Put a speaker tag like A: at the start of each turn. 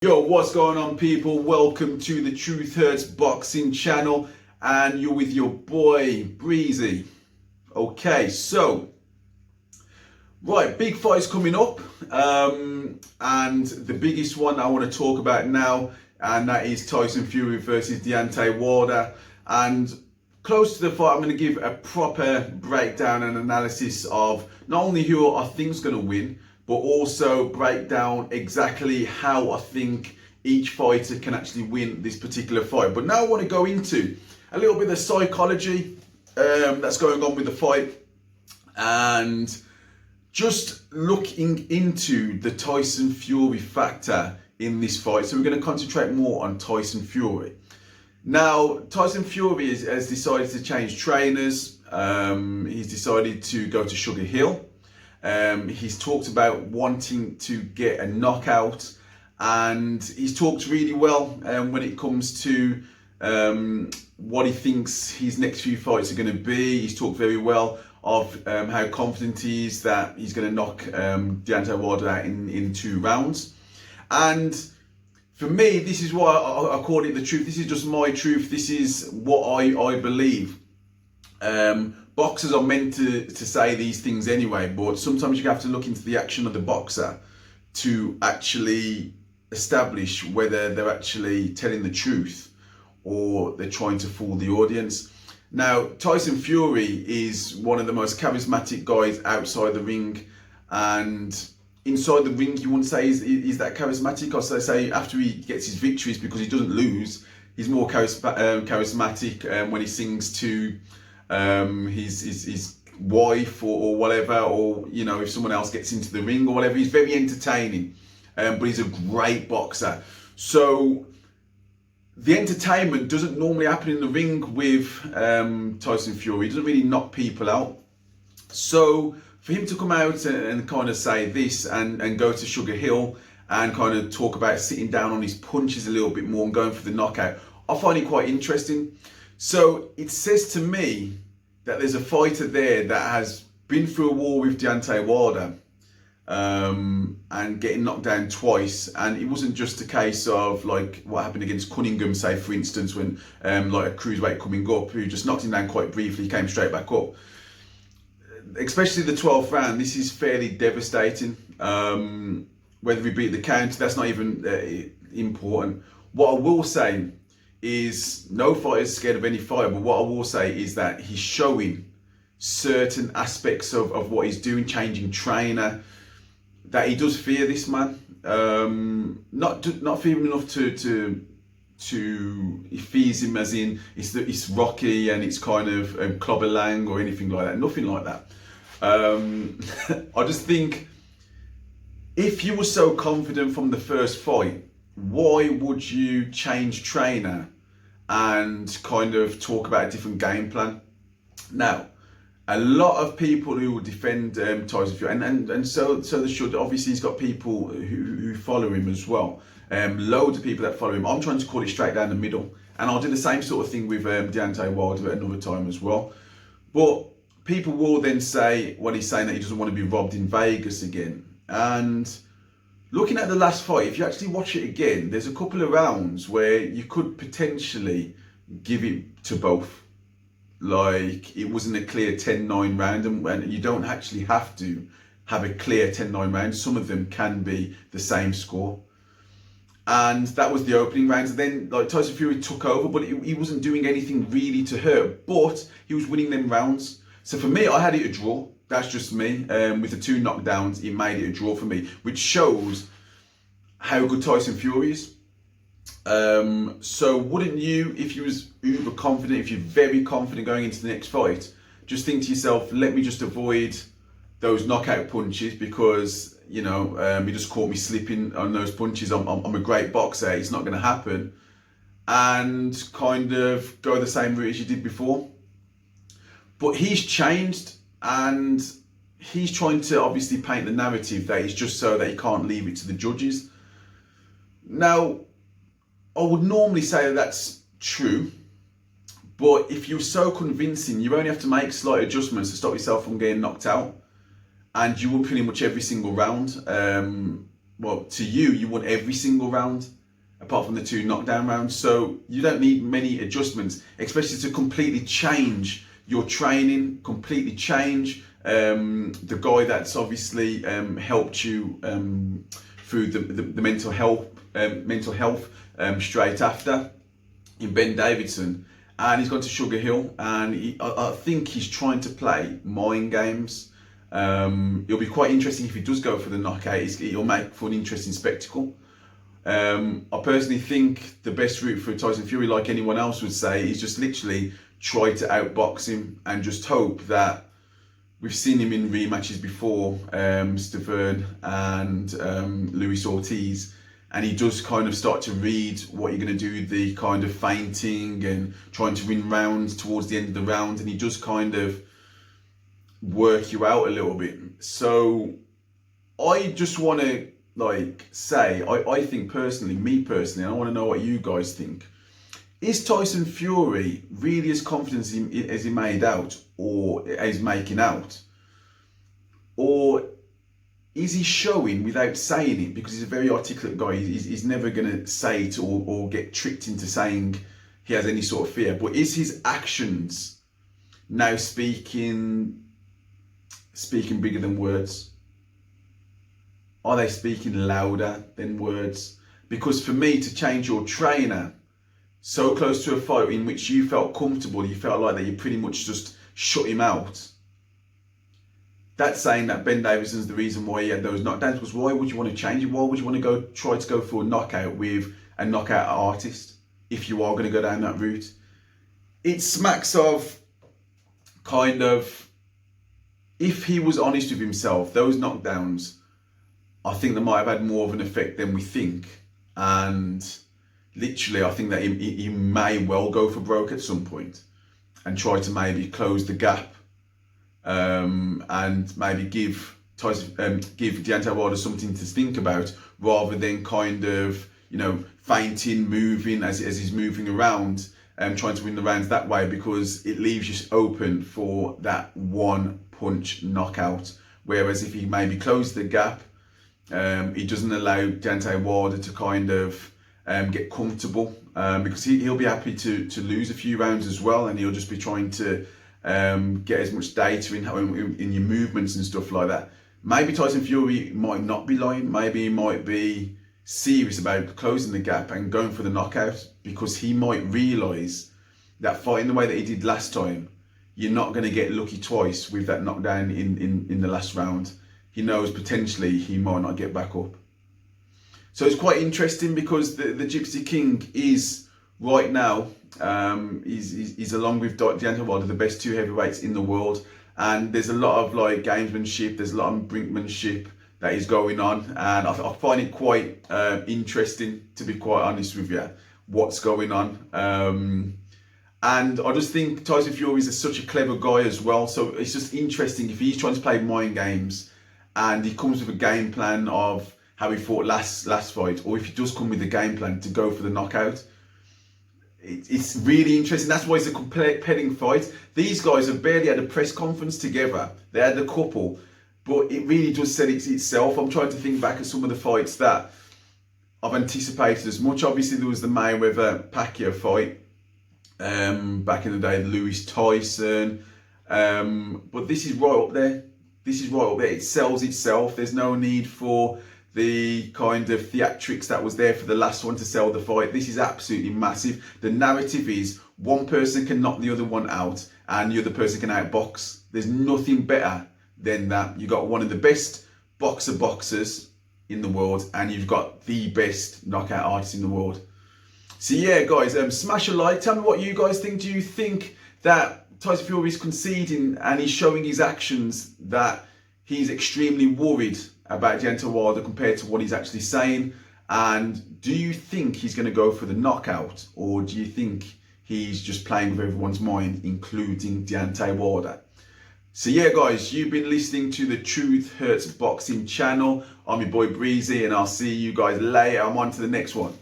A: Yo, what's going on, people? Welcome to the Truth Hurts Boxing channel, and you're with your boy Breezy. Okay, so right, big fights coming up, and the biggest one I want to talk about now, and that is Tyson Fury versus Deontay Wilder. And close to the fight, I'm going to give a proper breakdown and analysis of not only who I think's going to win, but also break down exactly how I think each fighter can actually win this particular fight. But now I want to go into a little bit of psychology that's going on with the fight, and just looking into the Tyson Fury factor in this fight. So we're going to concentrate more on Tyson Fury. Now, Tyson Fury has decided to change trainers. He's decided to go to Sugar Hill. He's talked about wanting to get a knockout, and he's talked really well when it comes to what he thinks his next few fights are going to be. He's talked very well of how confident he is that he's going to knock Deontay Wilder out in 2 rounds. And for me, this is why I call it the truth. This is just my truth. This is what I believe. Boxers are meant to say these things anyway, but sometimes you have to look into the action of the boxer to actually establish whether they're actually telling the truth or they're trying to fool the audience. Now, Tyson Fury is one of the most charismatic guys outside the ring, and inside the ring you wouldn't say he's that charismatic. I say after he gets his victories, because he doesn't lose, he's more charismatic when he sings to his wife or whatever, or you know, if someone else gets into the ring or whatever. He's very entertaining, but he's a great boxer. So the entertainment doesn't normally happen in the ring with Tyson Fury. He doesn't really knock people out. So for him to come out and kind of say this and go to Sugar Hill and kind of talk about sitting down on his punches a little bit more and going for the knockout, I find it quite interesting. So it says to me that there's a fighter there that has been through a war with Deontay Wilder and getting knocked down twice. And it wasn't just a case of like what happened against Cunningham, say for instance, when like a cruiserweight coming up who just knocked him down quite briefly, came straight back up. Especially the 12th round, this is fairly devastating. Whether he beat the count, that's not even important. What I will say is no fighter is scared of any fighter, but what I will say is that he's showing certain aspects of what he's doing, changing trainer, that he does fear this man. Not fear him enough to he fears him as in it's Rocky and it's kind of Clubber Lang or anything like that. Nothing like that. I just think if you were so confident from the first fight, why would you change trainer and kind of talk about a different game plan? Now, a lot of people who will defend Tyson Fury, and so they should. Obviously, he's got people who follow him as well. Loads of people that follow him. I'm trying to call it straight down the middle, and I'll do the same sort of thing with Deontay Wilder at another time as well. But people will then say, well, he's saying that he doesn't want to be robbed in Vegas again. And looking at the last fight, if you actually watch it again, there's a couple of rounds where you could potentially give it to both. Like, it wasn't a clear 10-9 round, and you don't actually have to have a clear 10-9 round. Some of them can be the same score. And that was the opening rounds. And then like Tyson Fury took over, but he wasn't doing anything really to hurt, but he was winning them rounds. So for me, I had it a draw. That's just me. With the 2 knockdowns, it made it a draw for me, which shows how good Tyson Fury is. So wouldn't you, if you was uber confident, if you're very confident going into the next fight, just think to yourself, let me just avoid those knockout punches, because you know he just caught me slipping on those punches. I'm a great boxer, it's not going to happen, and kind of go the same route as you did before. But he's changed, and he's trying to obviously paint the narrative that it's just so that he can't leave it to the judges. Now, I would normally say that that's true, but if you're so convincing, you only have to make slight adjustments to stop yourself from getting knocked out, and you will pretty much every single round. well, to you want every single round, apart from the 2 knockdown rounds. So you don't need many adjustments, especially to completely change your training, completely change the guy that's obviously helped you through the mental health straight after in Ben Davidson, and he's gone to Sugar Hill, and I think he's trying to play mind games. It'll be quite interesting if he does go for the knockout. It'll make for an interesting spectacle. I personally think the best route for Tyson Fury, like anyone else would say, is just literally try to outbox him and just hope that we've seen him in rematches before, Stavern and Luis Ortiz, and he does kind of start to read what you're going to do, the kind of feinting and trying to win rounds towards the end of the round, and he does kind of work you out a little bit. So I just want to say, I think personally, me personally, I want to know what you guys think. Is Tyson Fury really as confident as he made out, or is making out? Or is he showing without saying it, because he's a very articulate guy? He's never going to say it or get tricked into saying he has any sort of fear. But is his actions now speaking bigger than words? Are they speaking louder than words? Because for me, to change your trainer so close to a fight in which you felt comfortable, you felt like that you pretty much just shut him out, that's saying that Ben Davidson's the reason why he had those knockdowns. Because why would you want to change it? Why would you want to try to go for a knockout with a knockout artist if you are going to go down that route? It smacks of kind of, if he was honest with himself, those knockdowns, I think they might have had more of an effect than we think. And literally, I think that he may well go for broke at some point and try to maybe close the gap, and maybe give Deontay Wilder something to think about, rather than kind of, feinting, moving as he's moving around and trying to win the rounds that way, because it leaves you open for that one punch knockout. Whereas if he maybe closes the gap, he doesn't allow Deontay Wilder to kind of get comfortable, because he'll be happy to lose a few rounds as well, and he'll just be trying to get as much data in your movements and stuff like that. Maybe Tyson Fury might not be lying. Maybe he might be serious about closing the gap and going for the knockout, because he might realise that fighting the way that he did last time, you're not going to get lucky twice with that knockdown in the last round. He knows potentially he might not get back up. So it's quite interesting, because the Gypsy King is right now, he's along with Deontay Wilder, the best 2 heavyweights in the world. And there's a lot of gamesmanship, there's a lot of brinkmanship that is going on. And I find it quite interesting, to be quite honest with you, what's going on. And I just think Tyson Fury is such a clever guy as well. So it's just interesting if he's trying to play mind games and he comes with a game plan of how he fought last fight, or if he does come with a game plan to go for the knockout. It's really interesting. That's why it's a compelling fight. These guys have barely had a press conference together. They had a couple, but it really does sell itself. I'm trying to think back at some of the fights that I've anticipated as much. Obviously, there was the Mayweather-Pacquiao fight back in the day, the Lewis Tyson. But this is right up there. This is right up there. It sells itself. There's no need for the kind of theatrics that was there for the last one to sell the fight. This is absolutely massive. The narrative is one person can knock the other one out and the other person can outbox. There's nothing better than that. You've got one of the best boxers in the world, and you've got the best knockout artist in the world. So yeah, guys, smash a like. Tell me what you guys think. Do you think that Tyson Fury is conceding and he's showing his actions that he's extremely worried about Deontay Wilder compared to what he's actually saying? And do you think he's going to go for the knockout, or do you think he's just playing with everyone's mind, including Deontay Wilder? So yeah, guys, you've been listening to the Truth Hurts Boxing channel. I'm your boy Breezy, and I'll see you guys later. I'm on to the next one.